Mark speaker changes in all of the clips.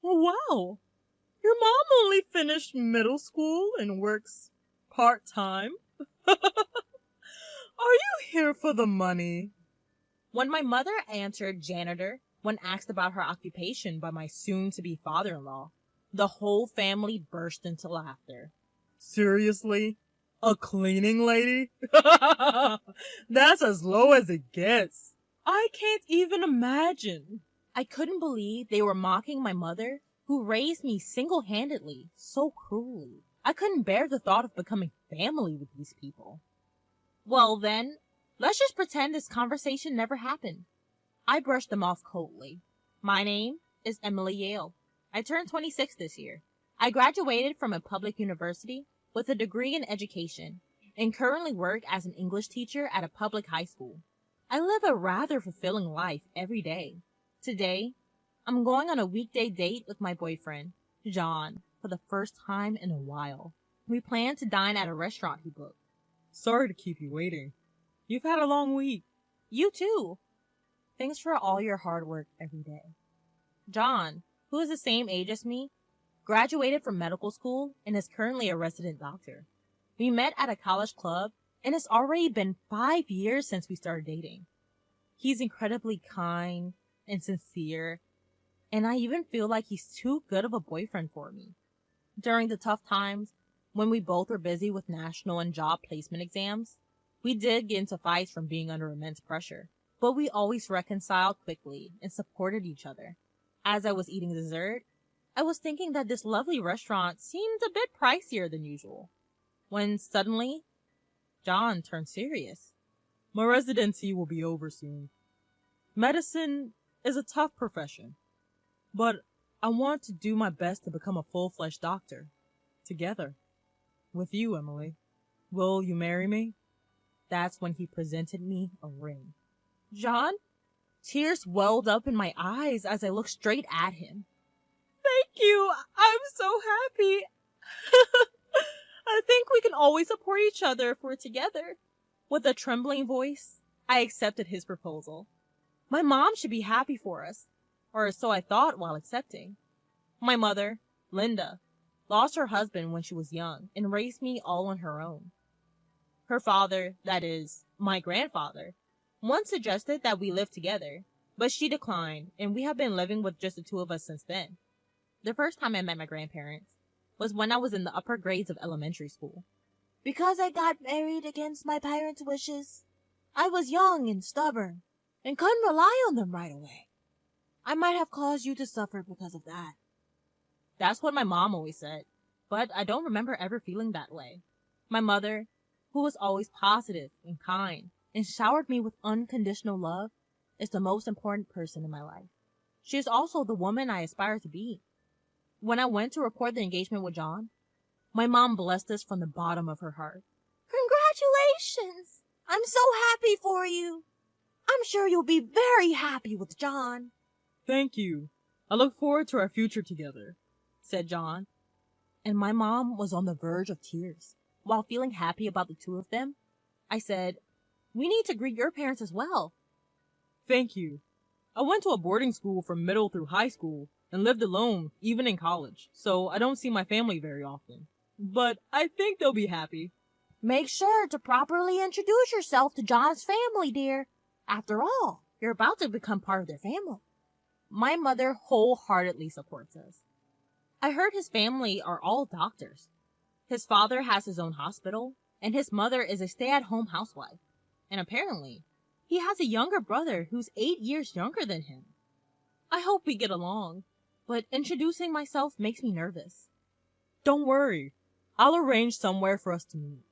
Speaker 1: Wow, your mom only finished middle school and works part-time. Are you here for the money? When my mother answered janitor when asked about her occupation by my soon-to-be father-in-law, the whole family burst into laughter. Seriously? A cleaning lady? That's as low as it gets. I can't even imagine. I couldn't believe they were mocking my mother, who raised me single-handedly, so cruelly. I couldn't bear the thought of becoming family with these people. Well then, let's just pretend this conversation never happened. I brushed them off coldly. My name is Emily Yale. I turned 26 this year. I graduated from a public university with a degree in education and currently work as an English teacher at a public high school. I live a rather fulfilling life every day. Today, I'm going on a weekday date with my boyfriend, John, for the first time in a while. We plan to dine at a restaurant he booked. Sorry to keep you waiting. You've had a long week. You too. Thanks for all your hard work every day. John, who is the same age as me, graduated from medical school and is currently a resident doctor. We met at a college club and it's already been 5 years since we started dating. He's incredibly kind and sincere, and I even feel like he's too good of a boyfriend for me. During the tough times, when we both were busy with national and job placement exams, we did get into fights from being under immense pressure, but we always reconciled quickly and supported each other. As I was eating dessert, I was thinking that this lovely restaurant seemed a bit pricier than usual, when suddenly, John turned serious. My residency will be over soon. Medicine is a tough profession, but I want to do my best to become a full-fledged doctor. Together. With you, Emily. Will you marry me? That's when he presented me a ring. John? Tears welled up in my eyes as I looked straight at him. Thank you. I'm so happy. I think we can always support each other if we're together. With a trembling voice, I accepted his proposal. My mom should be happy for us, or so I thought while accepting. My mother, Linda, lost her husband when she was young and raised me all on her own. Her father, that is, my grandfather, once suggested that we live together, but she declined, and we have been living with just the two of us since then. The first time I met my grandparents was when I was in the upper grades of elementary school. Because I got married against my parents' wishes, I was young and stubborn, and couldn't rely on them right away. I might have caused you to suffer because of that. That's what my mom always said, but I don't remember ever feeling that way. My mother, who was always positive and kind, and showered me with unconditional love, is the most important person in my life. She is also the woman I aspire to be. When I went to report the engagement with John, my mom blessed us from the bottom of her heart. Congratulations! I'm so happy for you. I'm sure you'll be very happy with John. Thank you. I look forward to our future together, said John. And my mom was on the verge of tears. While feeling happy about the two of them, I said, we need to greet your parents as well. Thank you. I went to a boarding school from middle through high school and lived alone, even in college, so I don't see my family very often. But I think they'll be happy. Make sure to properly introduce yourself to John's family, dear. After all, you're about to become part of their family. My mother wholeheartedly supports us. I heard his family are all doctors. His father has his own hospital, and his mother is a stay-at-home housewife. And apparently, he has a younger brother who's 8 years younger than him. I hope we get along, but introducing myself makes me nervous. Don't worry. I'll arrange somewhere for us to meet.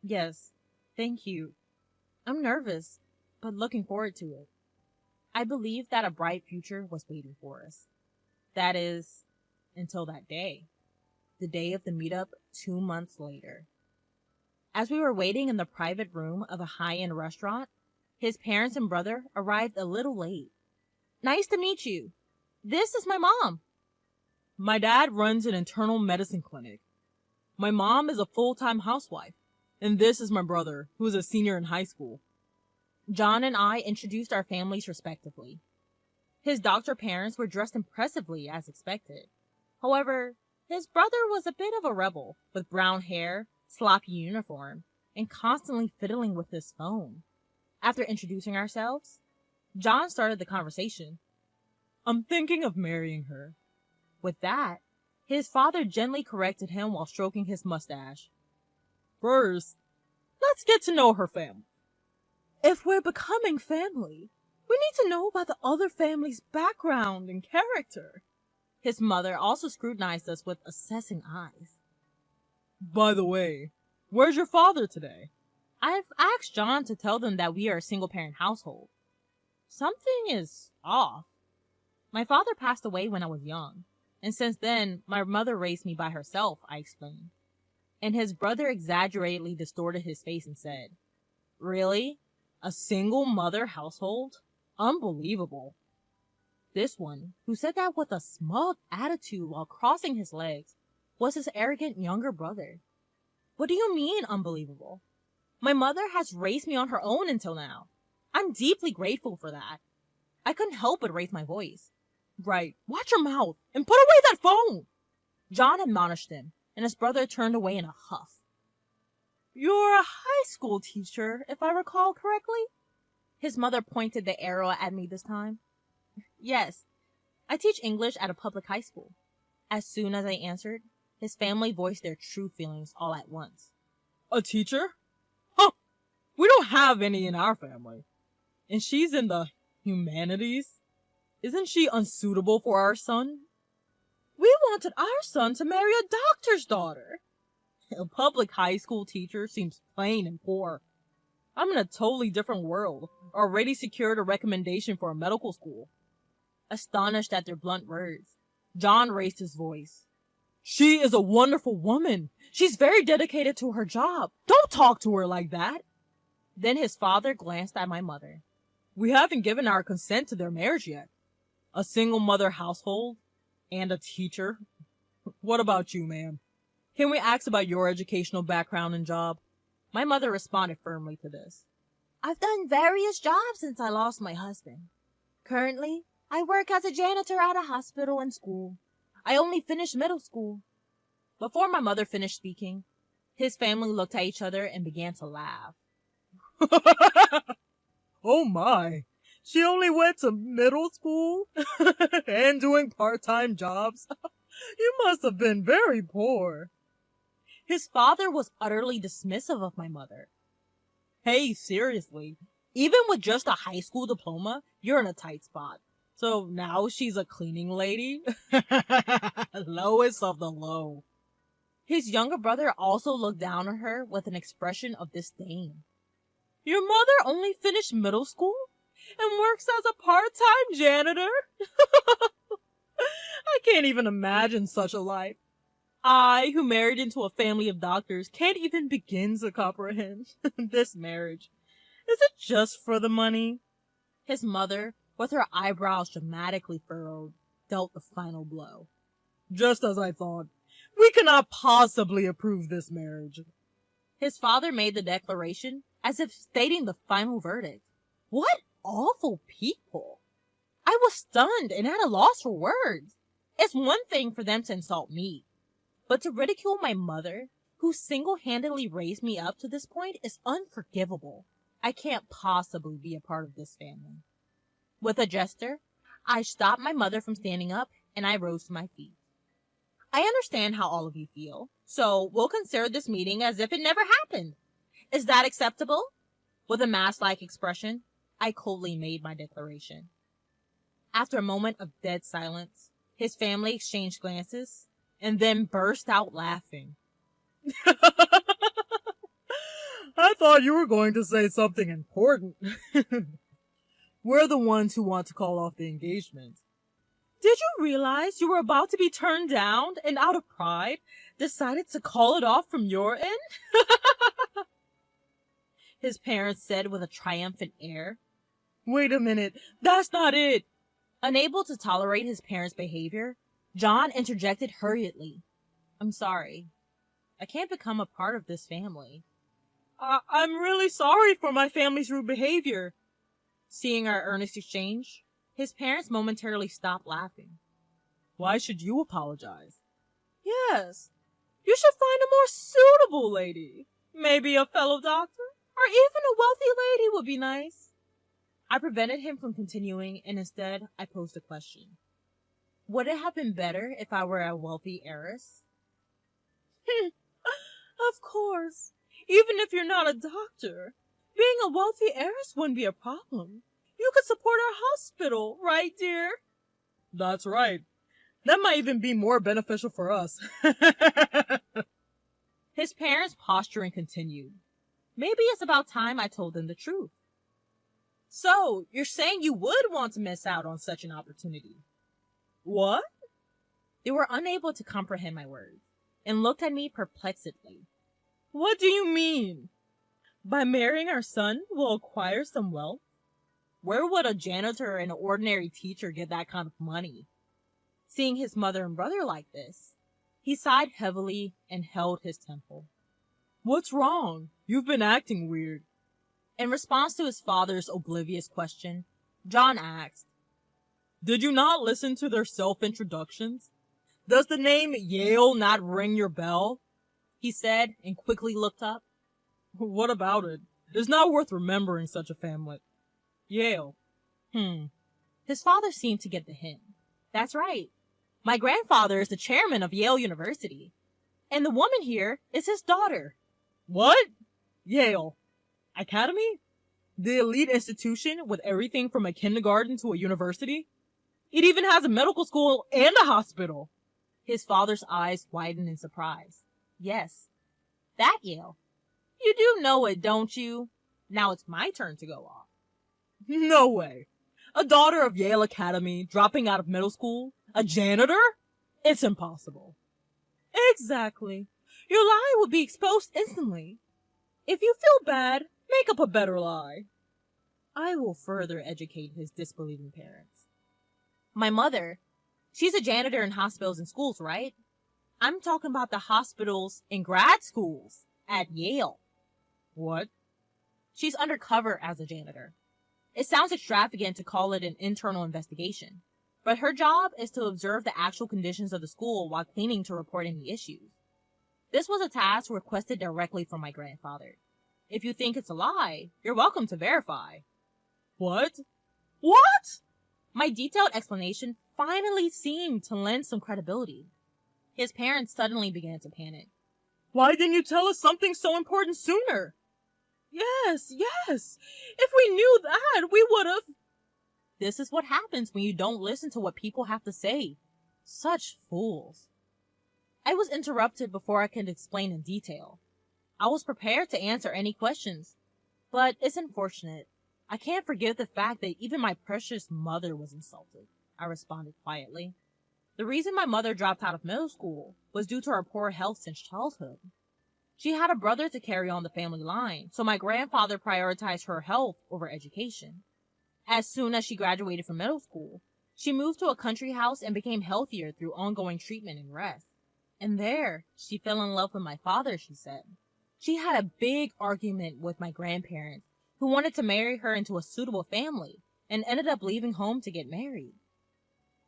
Speaker 1: Yes, thank you. I'm nervous, but looking forward to it. I believe that a bright future was waiting for us. That is, until that day. The day of the meetup 2 months later. As we were waiting in the private room of a high-end restaurant, his parents and brother arrived a little late. Nice to meet you. This is my mom. My dad runs an internal medicine clinic. My mom is a full-time housewife. And this is my brother, who is a senior in high school. John and I introduced our families respectively. His doctor parents were dressed impressively as expected. However, his brother was a bit of a rebel, with brown hair, sloppy uniform, and constantly fiddling with his phone. After introducing ourselves, John started the conversation. I'm thinking of marrying her. With that, his father gently corrected him while stroking his mustache. First, let's get to know her family. If we're becoming family, we need to know about the other family's background and character. His mother also scrutinized us with assessing eyes. By the way, where's your father today? I've asked John to tell them that we are a single-parent household. Something is off. My father passed away when I was young, and since then, my mother raised me by herself, I explained. And his brother exaggeratedly distorted his face and said, Really? A single-mother household? Unbelievable. This one, who said that with a smug attitude while crossing his legs, was his arrogant younger brother. What do you mean, unbelievable? My mother has raised me on her own until now. I'm deeply grateful for that. I couldn't help but raise my voice. Right, watch your mouth and put away that phone! John admonished him, and his brother turned away in a huff. You're a high school teacher, if I recall correctly? His mother pointed the arrow at me this time. Yes, I teach English at a public high school. As soon as I answered, his family voiced their true feelings all at once. A teacher? Huh! We don't have any in our family. And she's in the humanities? Isn't she unsuitable for our son? We wanted our son to marry a doctor's daughter. A public high school teacher seems plain and poor. I'm in a totally different world, already secured a recommendation for a medical school. Astonished at their blunt words, John raised his voice. She is a wonderful woman. She's very dedicated to her job. Don't talk to her like that. Then his father glanced at my mother. We haven't given our consent to their marriage yet. A single mother household and a teacher. What about you, ma'am? Can we ask about your educational background and job? My mother responded firmly to this. I've done various jobs since I lost my husband. Currently, I work as a janitor at a hospital and school. I only finished middle school. Before my mother finished speaking, his family looked at each other and began to laugh. Oh my, she only went to middle school and doing part-time jobs? You must have been very poor. His father was utterly dismissive of my mother. Hey, seriously, even with just a high school diploma, you're in a tight spot. So now she's a cleaning lady? Lowest of the low. His younger brother also looked down on her with an expression of disdain. Your mother only finished middle school and works as a part-time janitor? I can't even imagine such a life. I, who married into a family of doctors, can't even begin to comprehend this marriage. Is it just for the money? His mother, with her eyebrows dramatically furrowed, dealt the final blow. Just as I thought. We cannot possibly approve this marriage. His father made the declaration as if stating the final verdict. What awful people! I was stunned and at a loss for words. It's one thing for them to insult me, but to ridicule my mother, who single-handedly raised me up to this point, is unforgivable. I can't possibly be a part of this family. With a gesture, I stopped my mother from standing up and I rose to my feet. I understand how all of you feel, so we'll consider this meeting as if it never happened. Is that acceptable? With a mask-like expression, I coldly made my declaration. After a moment of dead silence, his family exchanged glances and then burst out laughing. I thought you were going to say something important. We're the ones who want to call off the engagement. Did you realize you were about to be turned down and out of pride decided to call it off from your end? His parents said with a triumphant air. Wait a minute, that's not it. Unable to tolerate his parents' behavior, John interjected hurriedly. I'm sorry. I can't become a part of this family. I'm really sorry for my family's rude behavior. Seeing our earnest exchange, His parents momentarily stopped laughing. Why should you apologize? Yes, you should find a more suitable lady. Maybe a fellow doctor? Or even a wealthy lady would be nice. I prevented him from continuing, and instead I posed a question. Would it have been better if I were a wealthy heiress? Of course. Even if you're not a doctor, being a wealthy heiress wouldn't be a problem. You could support our hospital, right, dear? That's right. That might even be more beneficial for us. His parents' posturing continued. Maybe it's about time I told them the truth. So, you're saying you would want to miss out on such an opportunity? What? They were unable to comprehend my words, and looked at me perplexedly. What do you mean? By marrying our son, we'll acquire some wealth? Where would a janitor and an ordinary teacher get that kind of money? Seeing his mother and brother like this, he sighed heavily and held his temple. What's wrong? You've been acting weird. In response to his father's oblivious question, John asked, Did you not listen to their self-introductions? Does the name Yale not ring your bell? He said, and quickly looked up. What about it? It's not worth remembering such a family. Yale. His father seemed to get the hint. That's right. My grandfather is the chairman of Yale University. And the woman here is his daughter. What? Yale. Academy? The elite institution with everything from a kindergarten to a university? It even has a medical school and a hospital. His father's eyes widened in surprise. Yes, that Yale. You do know it, don't you? Now it's my turn to go off. No way. A daughter of Yale Academy dropping out of middle school? A janitor? It's impossible. Exactly. Your lie would be exposed instantly. If you feel bad, make up a better lie. I will further educate his disbelieving parents. My mother, she's a janitor in hospitals and schools, right? I'm talking about the hospitals and grad schools at Yale. What? She's undercover as a janitor. It sounds extravagant to call it an internal investigation, but her job is to observe the actual conditions of the school while cleaning to report any issues. This was a task requested directly from my grandfather. If you think it's a lie, you're welcome to verify. What? What? My detailed explanation finally seemed to lend some credibility. His parents suddenly began to panic. Why didn't you tell us something so important sooner? Yes. If we knew that, we would have. This is what happens when you don't listen to what people have to say. Such fools. I was interrupted before I could explain in detail. I was prepared to answer any questions, but it's unfortunate. I can't forgive the fact that even my precious mother was insulted, I responded quietly. The reason my mother dropped out of middle school was due to her poor health since childhood. She had a brother to carry on the family line, so my grandfather prioritized her health over education. As soon as she graduated from middle school, she moved to a country house and became healthier through ongoing treatment and rest. And there, she fell in love with my father, she said. She had a big argument with my grandparents, who wanted to marry her into a suitable family, and ended up leaving home to get married.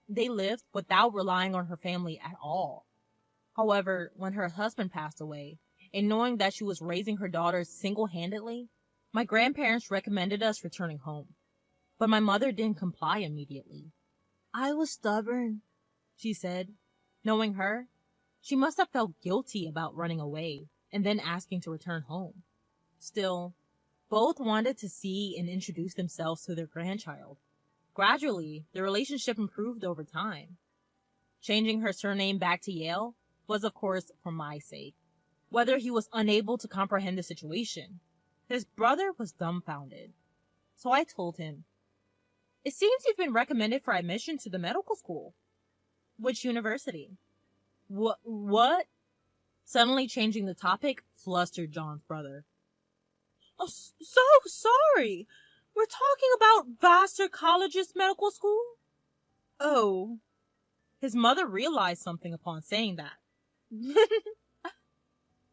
Speaker 1: They lived without relying on her family at all. However, when her husband passed away, and knowing that she was raising her daughters single-handedly, my grandparents recommended us returning home. But my mother didn't comply immediately. I was stubborn, she said. Knowing her, she must have felt guilty about running away and then asking to return home. Still, both wanted to see and introduce themselves to their grandchild. Gradually, the relationship improved over time. Changing her surname back to Yale was, of course, for my sake. Whether he was unable to comprehend the situation, his brother was dumbfounded. So I told him, It seems you've been recommended for admission to the medical school. Which university? What? Suddenly changing the topic flustered John's brother. Oh, so sorry. We're talking about Vassar College's medical school? Oh. His mother realized something upon saying that.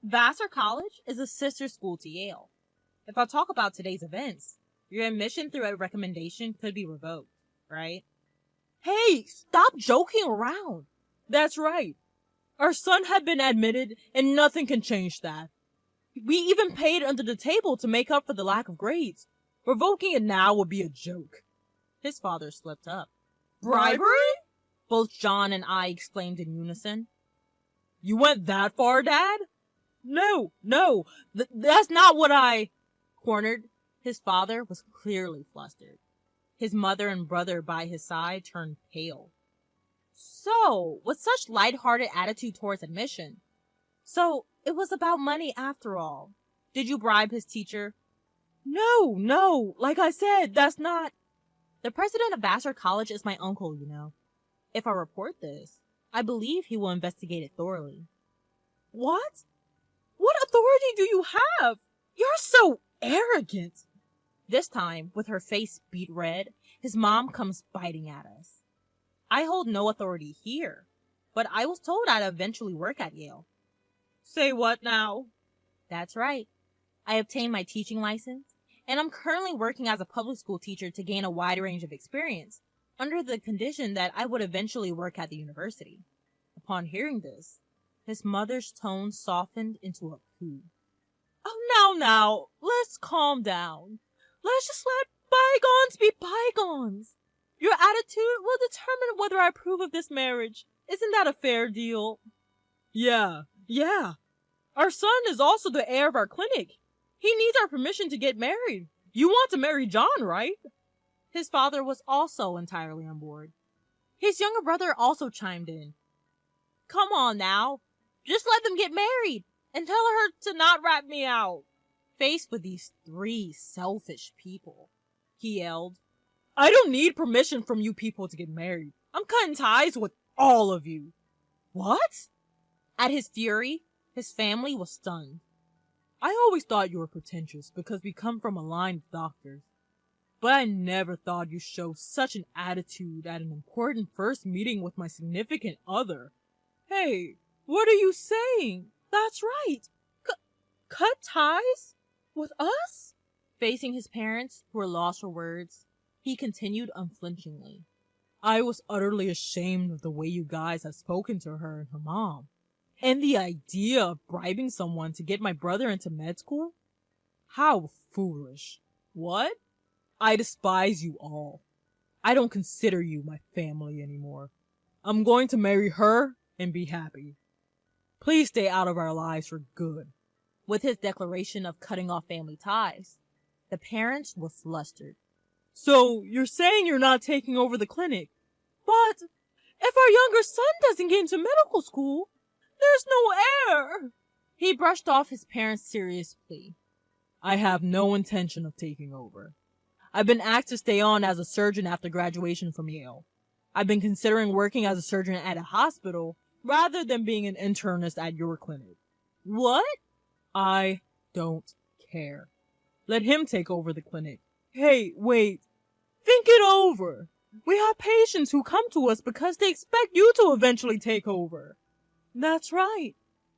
Speaker 1: Vassar College is a sister school to Yale. If I talk about today's events, your admission through a recommendation could be revoked, right? Hey, stop joking around. That's right. Our son had been admitted, and nothing can change that. We even paid under the table to make up for the lack of grades. Revoking it now would be a joke. His father slipped up. Bribery? Both John and I exclaimed in unison. You went that far, Dad? No, that's not what I... Cornered, his father was clearly flustered. His mother and brother by his side turned pale. So, with such light-hearted attitude towards admission. So, it was about money after all. Did you bribe his teacher? No, like I said, that's not... The president of Vassar College is my uncle, you know. If I report this, I believe he will investigate it thoroughly. What? What authority do you have? You're so arrogant. This time, with her face beet red, his mom comes biting at us. I hold no authority here, but I was told I'd eventually work at Yale. Say what now? That's right. I obtained my teaching license, and I'm currently working as a public school teacher to gain a wide range of experience, under the condition that I would eventually work at the university. Upon hearing this, his mother's tone softened into a coo. Oh, now, let's calm down. Let's just let bygones be bygones. Your attitude will determine whether I approve of this marriage. Isn't that a fair deal? Yeah. Our son is also the heir of our clinic. He needs our permission to get married. You want to marry John, right? His father was also entirely on board. His younger brother also chimed in. Come on now. Just let them get married and tell her to not rat me out. Faced with these three selfish people, he yelled, I don't need permission from you people to get married. I'm cutting ties with all of you. What? At his fury, his family was stunned. I always thought you were pretentious because we come from a line of doctors. But I never thought you'd show such an attitude at an important first meeting with my significant other. Hey, what are you saying? That's right. Cut ties? With us? Facing his parents, who were lost for words, he continued unflinchingly. I was utterly ashamed of the way you guys have spoken to her and her mom. And the idea of bribing someone to get my brother into med school? How foolish. What? I despise you all. I don't consider you my family anymore. I'm going to marry her and be happy. Please stay out of our lives for good. With his declaration of cutting off family ties, the parents were flustered. So, you're saying you're not taking over the clinic? But, if our younger son doesn't get into medical school, there's no heir. He brushed off his parents' serious plea. I have no intention of taking over. I've been asked to stay on as a surgeon after graduation from Yale. I've been considering working as a surgeon at a hospital rather than being an internist at your clinic. What? I don't care. Let him take over the clinic. Hey, wait. Think it over. We have patients who come to us because they expect you to eventually take over. That's right.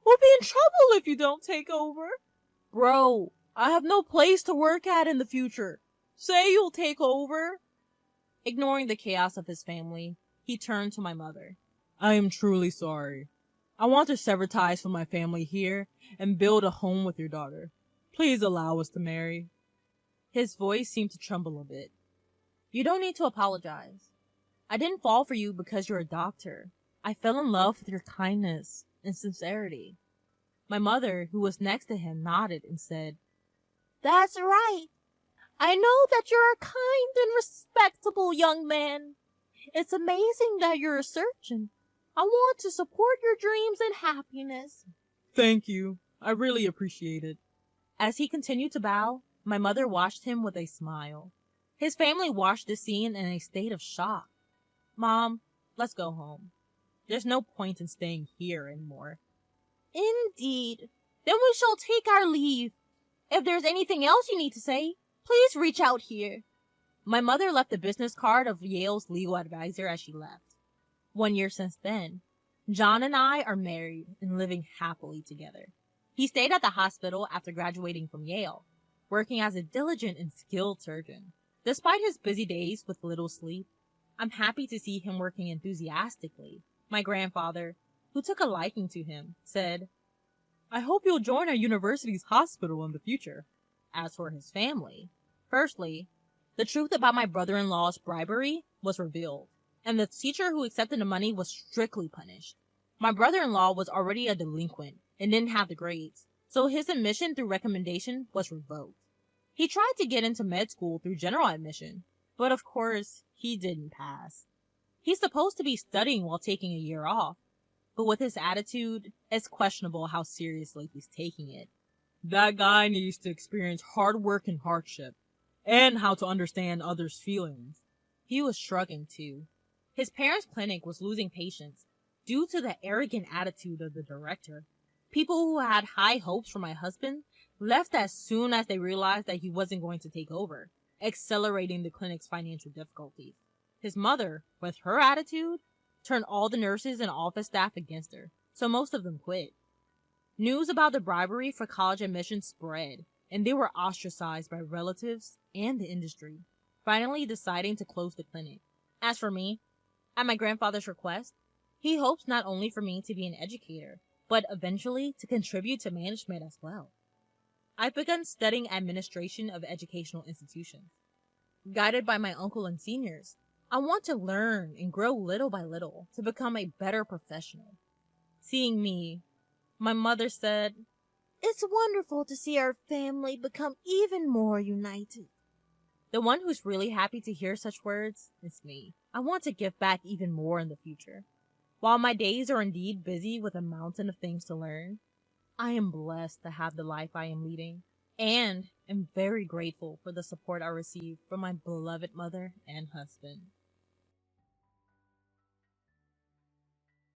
Speaker 1: We'll be in trouble if you don't take over. Bro, I have no place to work at in the future. Say you'll take over. Ignoring the chaos of his family, he turned to my mother. I am truly sorry. I want to sever ties from my family here and build a home with your daughter. Please allow us to marry. His voice seemed to tremble a bit. You don't need to apologize. I didn't fall for you because you're a doctor. I fell in love with your kindness and sincerity. My mother, who was next to him, nodded and said, That's right. I know that you're a kind and respectable young man. It's amazing that you're a surgeon. I want to support your dreams and happiness. Thank you. I really appreciate it. As he continued to bow, my mother watched him with a smile. His family watched the scene in a state of shock. Mom, let's go home. There's no point in staying here anymore. Indeed. Then we shall take our leave. If there's anything else you need to say, please reach out here. My mother left the business card of Yale's legal advisor as she left. 1 year since then, John and I are married and living happily together. He stayed at the hospital after graduating from Yale, working as a diligent and skilled surgeon. Despite his busy days with little sleep, I'm happy to see him working enthusiastically. My grandfather, who took a liking to him, said, "I hope you'll join our university's hospital in the future." As for his family, firstly, the truth about my brother-in-law's bribery was revealed, and the teacher who accepted the money was strictly punished. My brother-in-law was already a delinquent and didn't have the grades, so his admission through recommendation was revoked. He tried to get into med school through general admission, but of course, he didn't pass. He's supposed to be studying while taking a year off, but with his attitude, it's questionable how seriously he's taking it. That guy needs to experience hard work and hardship, and how to understand others' feelings. He was shrugging too. His parents' clinic was losing patients due to the arrogant attitude of the director. People who had high hopes for my husband left as soon as they realized that he wasn't going to take over, accelerating the clinic's financial difficulties. His mother, with her attitude, turned all the nurses and office staff against her, so most of them quit. News about the bribery for college admissions spread, and they were ostracized by relatives and the industry, finally deciding to close the clinic. As for me, at my grandfather's request, he hopes not only for me to be an educator, but eventually to contribute to management as well. I've begun studying administration of educational institutions. Guided by my uncle and seniors, I want to learn and grow little by little to become a better professional. Seeing me, my mother said,
Speaker 2: "It's wonderful to see our family become even more united."
Speaker 1: The one who's really happy to hear such words is me. I want to give back even more in the future. While my days are indeed busy with a mountain of things to learn, I am blessed to have the life I am leading, and am very grateful for the support I receive from my beloved mother and husband.